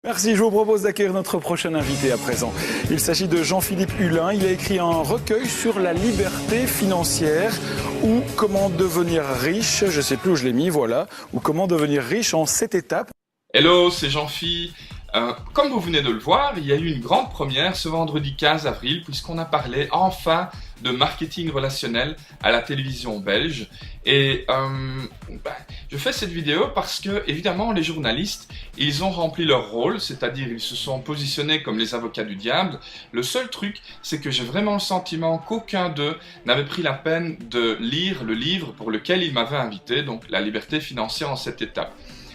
Merci, je vous propose d'accueillir notre prochain invité à présent. Il s'agit de Jean-Philippe Hulin. Il a écrit un recueil sur la liberté financière ou comment devenir riche, je ne sais plus où je l'ai mis, voilà, ou comment devenir riche en 7 étapes. Hello, c'est Jean-Phi. Comme vous venez de le voir, il y a eu une grande première ce vendredi 15 avril puisqu'on a parlé enfin de marketing relationnel à la télévision belge. Et je fais cette vidéo parce que, évidemment, les journalistes, ils ont rempli leur rôle, c'est-à-dire ils se sont positionnés comme les avocats du diable. Le seul truc, c'est que j'ai vraiment le sentiment qu'aucun d'eux n'avait pris la peine de lire le livre pour lequel ils m'avaient invité, donc La liberté financière en 7 étapes.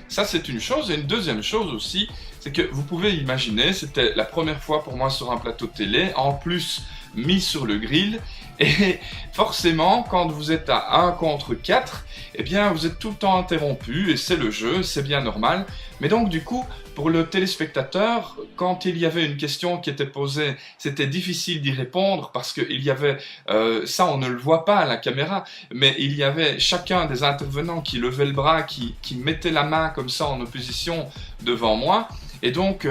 Ça, c'est une chose. Et une deuxième chose aussi, c'est que vous pouvez imaginer, c'était la première fois pour moi sur un plateau de télé, en plus mis sur le grill. Et forcément, quand vous êtes à 1 contre 4, eh bien, vous êtes tout le temps interrompu, et c'est le jeu, c'est bien normal. Mais donc, du coup, pour le téléspectateur, quand il y avait une question qui était posée, c'était difficile d'y répondre parce qu'il y avait, ça on ne le voit pas à la caméra, mais il y avait chacun des intervenants qui levait le bras, qui mettait la main comme ça en opposition devant moi. Et donc,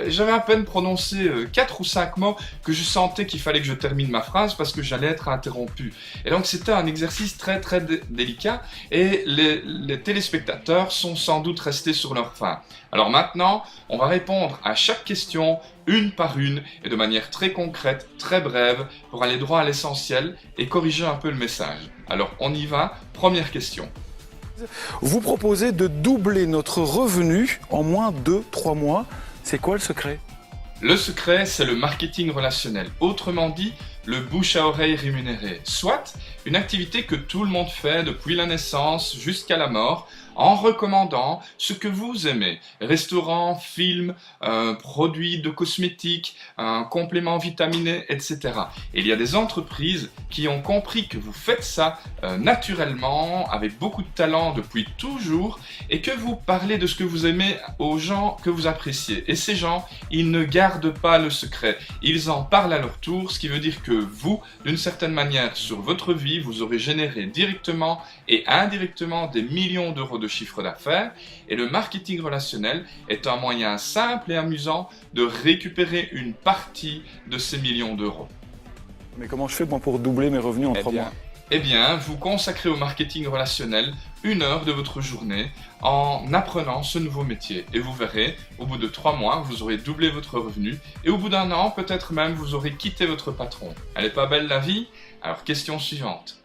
j'avais à peine prononcé 4 ou 5 mots que je sentais qu'il fallait que je termine ma phrase parce que j'allais être interrompu. Et donc, c'était un exercice très très délicat et les téléspectateurs sont sans doute restés sur leur faim. Alors maintenant, on va répondre à chaque question une par une et de manière très concrète, très brève pour aller droit à l'essentiel et corriger un peu le message. Alors, on y va. Première question. Vous proposez de doubler notre revenu en moins de 3 mois. C'est quoi le secret ? Le secret, c'est le marketing relationnel. Autrement dit, le bouche à oreille rémunéré. Soit une activité que tout le monde fait depuis la naissance jusqu'à la mort, en recommandant ce que vous aimez. Restaurants, films, produits de cosmétiques, compléments vitaminés, etc. Et il y a des entreprises qui ont compris que vous faites ça naturellement, avec beaucoup de talent depuis toujours, et que vous parlez de ce que vous aimez aux gens que vous appréciez. Et ces gens, ils ne gardent pas le secret. Ils en parlent à leur tour, ce qui veut dire que vous, d'une certaine manière, sur votre vie, vous aurez généré directement et indirectement des millions d'euros de chiffre d'affaires, et le marketing relationnel est un moyen simple et amusant de récupérer une partie de ces millions d'euros. Mais comment je fais moi pour doubler mes revenus en 3 mois ? Eh bien, vous consacrez au marketing relationnel 1 heure de votre journée en apprenant ce nouveau métier. Et vous verrez, au bout de 3 mois, vous aurez doublé votre revenu. Et au bout d'1 an, peut-être même, vous aurez quitté votre patron. Elle n'est pas belle la vie? Alors, question suivante.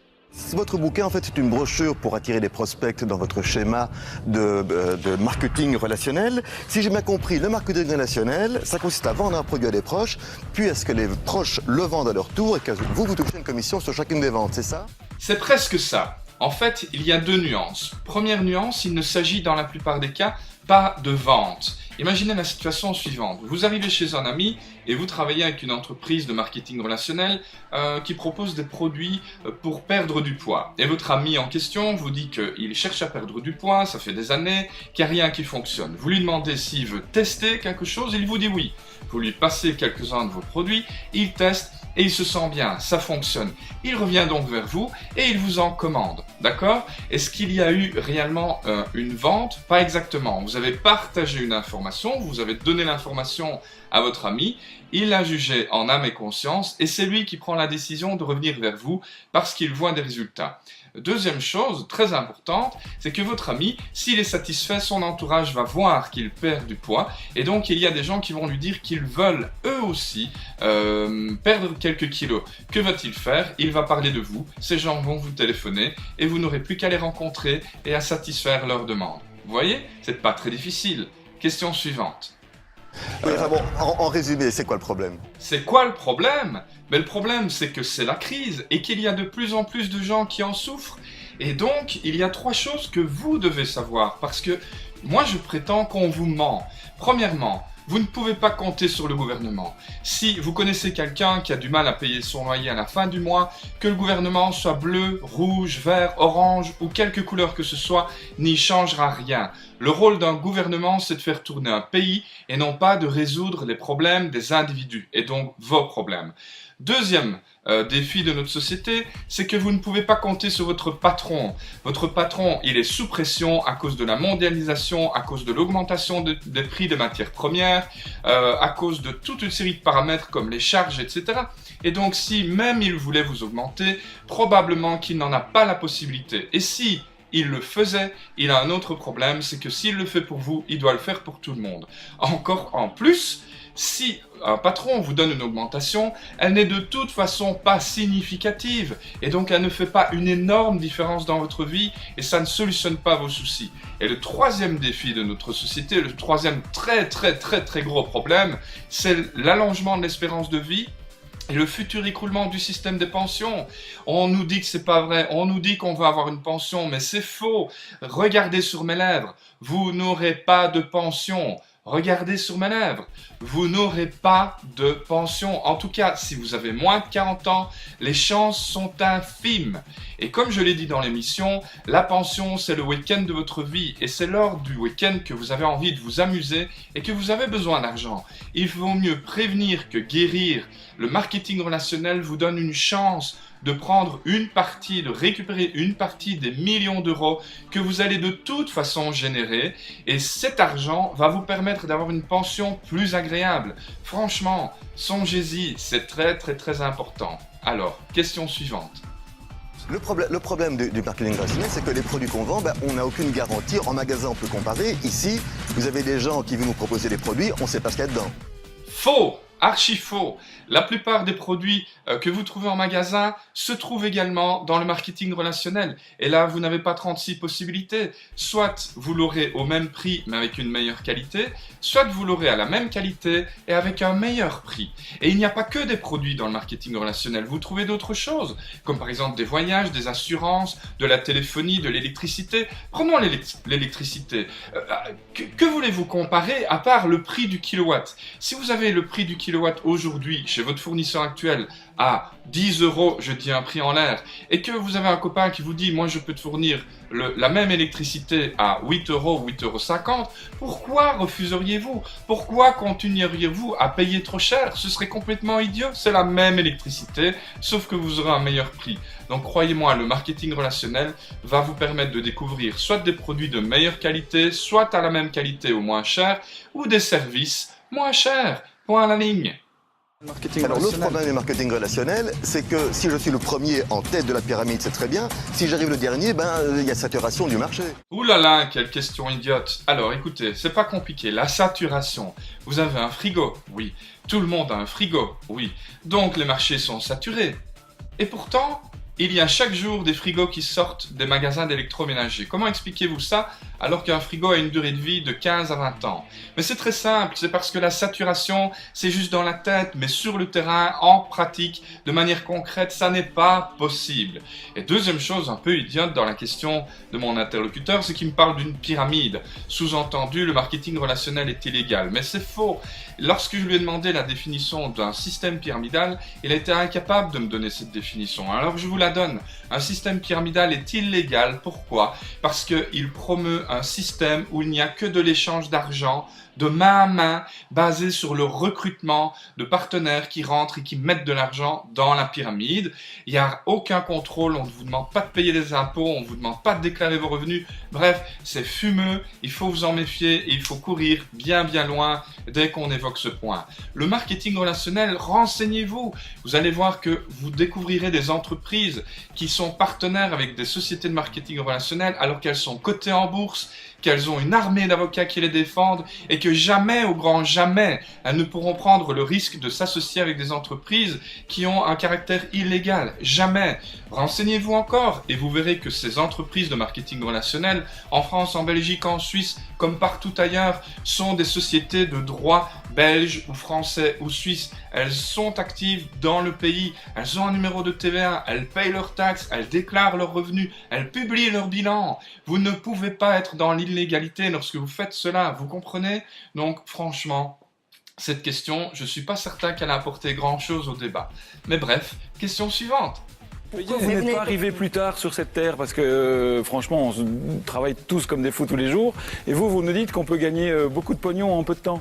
Votre bouquin, en fait, c'est une brochure pour attirer des prospects dans votre schéma de marketing relationnel. Si j'ai bien compris, le marketing relationnel, ça consiste à vendre un produit à des proches, puis à ce que les proches le vendent à leur tour et que vous touchez une commission sur chacune des ventes, c'est ça? C'est presque ça. En fait, il y a 2 nuances. Première nuance, il ne s'agit dans la plupart des cas pas de vente. Imaginez la situation suivante. Vous arrivez chez un ami et vous travaillez avec une entreprise de marketing relationnel qui propose des produits pour perdre du poids. Et votre ami en question vous dit qu'il cherche à perdre du poids, ça fait des années, qu'il n'y a rien qui fonctionne. Vous lui demandez s'il veut tester quelque chose, il vous dit oui. Vous lui passez quelques-uns de vos produits, il teste et il se sent bien, ça fonctionne. Il revient donc vers vous et il vous en commande, d'accord? Est-ce qu'il y a eu réellement une vente? Pas exactement. Vous avez partagé une information, vous avez donné l'information à votre ami, il l'a jugé en âme et conscience et c'est lui qui prend la décision de revenir vers vous parce qu'il voit des résultats. Deuxième chose très importante, c'est que votre ami, s'il est satisfait, son entourage va voir qu'il perd du poids et donc il y a des gens qui vont lui dire qu'ils veulent eux aussi perdre quelques kilos. Que va-t-il faire? Il va parler de vous, ces gens vont vous téléphoner et vous n'aurez plus qu'à les rencontrer et à satisfaire leurs demandes. Vous voyez? C'est pas très difficile. Question suivante. Oui, enfin bon, en résumé, c'est quoi le problème? C'est quoi le problème? Mais le problème, c'est que c'est la crise et qu'il y a de plus en plus de gens qui en souffrent. Et donc, il y a 3 choses que vous devez savoir. Parce que moi, je prétends qu'on vous ment. Premièrement, vous ne pouvez pas compter sur le gouvernement. Si vous connaissez quelqu'un qui a du mal à payer son loyer à la fin du mois, que le gouvernement soit bleu, rouge, vert, orange ou quelque couleur que ce soit, n'y changera rien. Le rôle d'un gouvernement, c'est de faire tourner un pays et non pas de résoudre les problèmes des individus et donc vos problèmes. Deuxième défi de notre société, c'est que vous ne pouvez pas compter sur votre patron. Votre patron, il est sous pression à cause de la mondialisation, à cause de l'augmentation des prix des matières premières, à cause de toute une série de paramètres comme les charges, etc. Et donc, si même il voulait vous augmenter, probablement qu'il n'en a pas la possibilité. Et si il le faisait, il a un autre problème, c'est que s'il le fait pour vous, il doit le faire pour tout le monde. Encore en plus, si un patron vous donne une augmentation, elle n'est de toute façon pas significative et donc elle ne fait pas une énorme différence dans votre vie et ça ne solutionne pas vos soucis. Et le troisième défi de notre société, le troisième très gros problème, c'est l'allongement de l'espérance de vie et le futur écroulement du système des pensions. On nous dit que c'est pas vrai, on nous dit qu'on va avoir une pension, mais c'est faux. Regardez sur mes lèvres, vous n'aurez pas de pension. Regardez sur mes lèvres, vous n'aurez pas de pension. En tout cas, si vous avez moins de 40 ans, les chances sont infimes. Et comme je l'ai dit dans l'émission, la pension, c'est le week-end de votre vie. Et c'est lors du week-end que vous avez envie de vous amuser et que vous avez besoin d'argent. Il vaut mieux prévenir que guérir. Le marketing relationnel vous donne une chance de prendre une partie, de récupérer une partie des millions d'euros que vous allez de toute façon générer et cet argent va vous permettre d'avoir une pension plus agréable. Franchement, songez-y, c'est très important. Alors, question suivante. Le problème du marketing relationnel, c'est que les produits qu'on vend, on n'a aucune garantie. En magasin, on peut comparer. Ici, vous avez des gens qui viennent nous proposer des produits, on ne sait pas ce qu'il y a dedans. Faux! Archi faux. La plupart des produits que vous trouvez en magasin se trouvent également dans le marketing relationnel. Et là, vous n'avez pas 36 possibilités. Soit vous l'aurez au même prix, mais avec une meilleure qualité, soit vous l'aurez à la même qualité et avec un meilleur prix. Et il n'y a pas que des produits dans le marketing relationnel. Vous trouvez d'autres choses, comme par exemple des voyages, des assurances, de la téléphonie, de l'électricité. Prenons l'électricité. Que voulez-vous comparer à part le prix du kilowatt? Si vous avez le prix du kilowatt aujourd'hui chez votre fournisseur actuel à 10 euros, je dis un prix en l'air, et que vous avez un copain qui vous dit « moi je peux te fournir la même électricité à 8 euros, 8,50 €, pourquoi refuseriez-vous? Pourquoi continueriez-vous à payer trop cher? Ce serait complètement idiot, c'est la même électricité, sauf que vous aurez un meilleur prix. Donc croyez-moi, le marketing relationnel va vous permettre de découvrir soit des produits de meilleure qualité, soit à la même qualité ou moins cher, ou des services moins chers. Point à la ligne. Alors l'autre problème du marketing relationnel, c'est que si je suis le premier en tête de la pyramide, c'est très bien. Si j'arrive le dernier, il y a saturation du marché. Ouh là là, quelle question idiote. Alors écoutez, c'est pas compliqué. La saturation. Vous avez un frigo? Oui. Tout le monde a un frigo? Oui. Donc les marchés sont saturés. Et pourtant, il y a chaque jour des frigos qui sortent des magasins d'électroménager. Comment expliquez-vous ça alors qu'un frigo a une durée de vie de 15 à 20 ans? Mais c'est très simple, c'est parce que la saturation, c'est juste dans la tête, mais sur le terrain, en pratique, de manière concrète, ça n'est pas possible. Et deuxième chose un peu idiote dans la question de mon interlocuteur, c'est qu'il me parle d'une pyramide. Sous-entendu, le marketing relationnel est illégal. Mais c'est faux. Lorsque je lui ai demandé la définition d'un système pyramidal, il a été incapable de me donner cette définition. Alors je vous la donne. Un système pyramidal est illégal. Pourquoi? Parce qu'il promeut un système où il n'y a que de l'échange d'argent de main à main, basé sur le recrutement de partenaires qui rentrent et qui mettent de l'argent dans la pyramide. Il n'y a aucun contrôle, on ne vous demande pas de payer des impôts, on ne vous demande pas de déclarer vos revenus. Bref, c'est fumeux, il faut vous en méfier et il faut courir bien loin dès qu'on évoque ce point. Le marketing relationnel, renseignez-vous. Vous allez voir que vous découvrirez des entreprises qui sont partenaires avec des sociétés de marketing relationnel alors qu'elles sont cotées en bourse, qu'elles ont une armée d'avocats qui les défendent et que jamais, au grand jamais, elles ne pourront prendre le risque de s'associer avec des entreprises qui ont un caractère illégal. Jamais. Renseignez-vous encore et vous verrez que ces entreprises de marketing relationnel, en France, en Belgique, en Suisse, comme partout ailleurs, sont des sociétés de droit belge ou français ou suisse. Elles sont actives dans le pays, elles ont un numéro de TVA, elles payent leurs taxes, elles déclarent leurs revenus, elles publient leur bilan. Vous ne pouvez pas être dans l'illégalité lorsque vous faites cela, vous comprenez? Donc franchement, cette question, je ne suis pas certain qu'elle a apporté grand-chose au débat. Mais bref, question suivante. Vous n'êtes pas arrivé plus tard sur cette terre parce que franchement, on travaille tous comme des fous tous les jours. Et vous nous dites qu'on peut gagner beaucoup de pognon en peu de temps.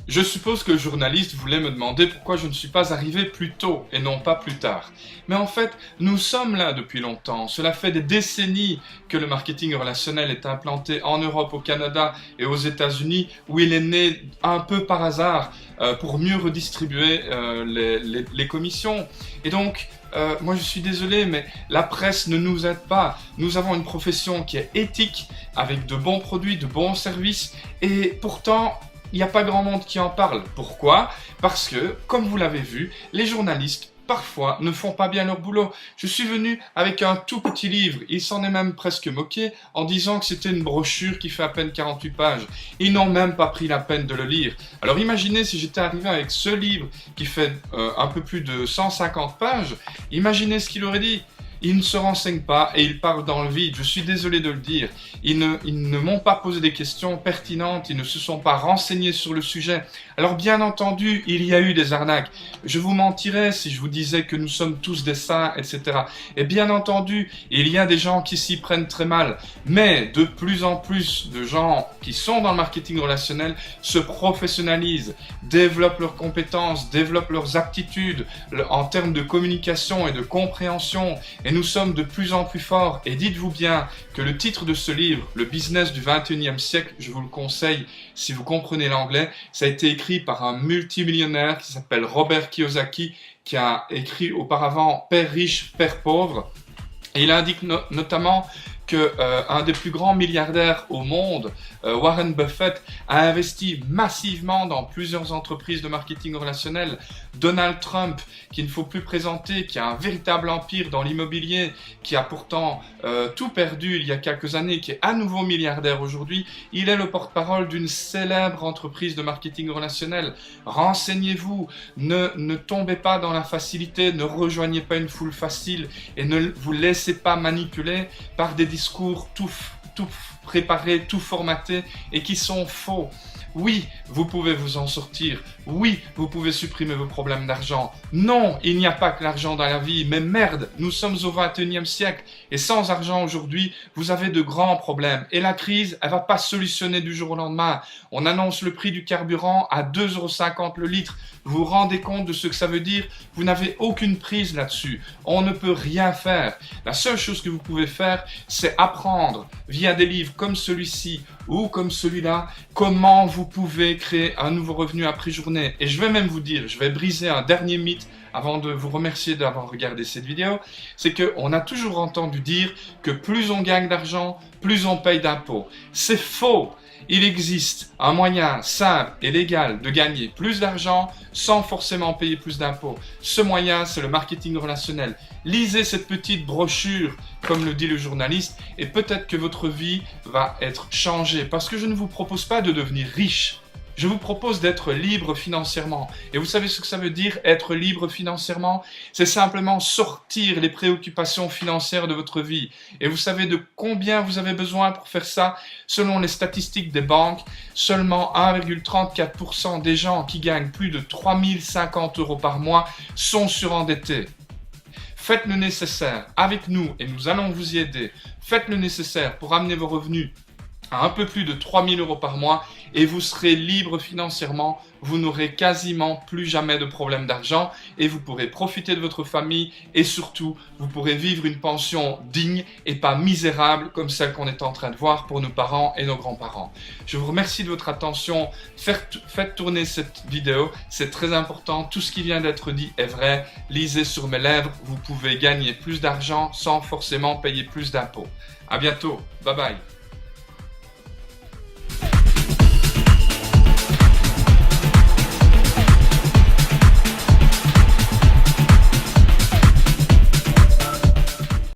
Je suppose que le journaliste voulait me demander pourquoi je ne suis pas arrivé plus tôt et non pas plus tard. Mais en fait, nous sommes là depuis longtemps. Cela fait des décennies que le marketing relationnel est implanté en Europe, au Canada et aux États-Unis, où il est né un peu par hasard pour mieux redistribuer les commissions. Et donc, moi je suis désolé, mais la presse ne nous aide pas. Nous avons une profession qui est éthique, avec de bons produits, de bons services, et pourtant, il n'y a pas grand monde qui en parle. Pourquoi? Parce que, comme vous l'avez vu, les journalistes, parfois, ne font pas bien leur boulot. Je suis venu avec un tout petit livre. Il s'en est même presque moqué en disant que c'était une brochure qui fait à peine 48 pages. Ils n'ont même pas pris la peine de le lire. Alors imaginez si j'étais arrivé avec ce livre qui fait un peu plus de 150 pages. Imaginez ce qu'il aurait dit. Ils ne se renseignent pas et ils parlent dans le vide. Je suis désolé de le dire. Ils ne m'ont pas posé des questions pertinentes. Ils ne se sont pas renseignés sur le sujet. Alors bien entendu, il y a eu des arnaques. Je vous mentirais si je vous disais que nous sommes tous des saints, etc. Et bien entendu, il y a des gens qui s'y prennent très mal. Mais de plus en plus de gens qui sont dans le marketing relationnel se professionnalisent, développent leurs compétences, développent leurs aptitudes en termes de communication et de compréhension. Et nous sommes de plus en plus forts. Et dites-vous bien que le titre de ce livre, Le business du 21e siècle, je vous le conseille si vous comprenez l'anglais, ça a été écrit par un multimillionnaire qui s'appelle Robert Kiyosaki, qui a écrit auparavant Père riche, Père pauvre. Et il indique notamment que un des plus grands milliardaires au monde, Warren Buffett, a investi massivement dans plusieurs entreprises de marketing relationnel. Donald Trump, qu'il ne faut plus présenter, qui a un véritable empire dans l'immobilier, qui a pourtant tout perdu il y a quelques années, qui est à nouveau milliardaire aujourd'hui, il est le porte-parole d'une célèbre entreprise de marketing relationnel. Renseignez-vous, ne tombez pas dans la facilité, ne rejoignez pas une foule facile et ne vous laissez pas manipuler par des discours tout préparés, tout formatés et qui sont faux. Oui, vous pouvez vous en sortir. Oui, vous pouvez supprimer vos problèmes d'argent. Non, il n'y a pas que l'argent dans la vie. Mais merde, nous sommes au 21e siècle. Et sans argent aujourd'hui, vous avez de grands problèmes. Et la crise, elle va pas se solutionner du jour au lendemain. On annonce le prix du carburant à 2,50 € le litre. Vous vous rendez compte de ce que ça veut dire? Vous n'avez aucune prise là-dessus. On ne peut rien faire. La seule chose que vous pouvez faire, c'est apprendre via des livres comme celui-ci ou comme celui-là, comment vous pouvez créer un nouveau revenu après journée. Et je vais même vous dire, je vais briser un dernier mythe avant de vous remercier d'avoir regardé cette vidéo, c'est qu'on a toujours entendu dire que plus on gagne d'argent, plus on paye d'impôts. C'est faux! Il existe un moyen simple et légal de gagner plus d'argent sans forcément payer plus d'impôts. Ce moyen, c'est le marketing relationnel. Lisez cette petite brochure, comme le dit le journaliste, et peut-être que votre vie va être changée. Parce que je ne vous propose pas de devenir riche. Je vous propose d'être libre financièrement. Et vous savez ce que ça veut dire, être libre financièrement? C'est simplement sortir les préoccupations financières de votre vie. Et vous savez de combien vous avez besoin pour faire ça? Selon les statistiques des banques, seulement 1,34% des gens qui gagnent plus de 3 050 € par mois sont surendettés. Faites le nécessaire avec nous et nous allons vous y aider. Faites le nécessaire pour amener vos revenus à un peu plus de 3 000 € par mois et vous serez libre financièrement, vous n'aurez quasiment plus jamais de problème d'argent et vous pourrez profiter de votre famille et surtout, vous pourrez vivre une pension digne et pas misérable comme celle qu'on est en train de voir pour nos parents et nos grands-parents. Je vous remercie de votre attention, faites tourner cette vidéo, c'est très important, tout ce qui vient d'être dit est vrai, lisez sur mes lèvres, vous pouvez gagner plus d'argent sans forcément payer plus d'impôts. À bientôt, bye bye.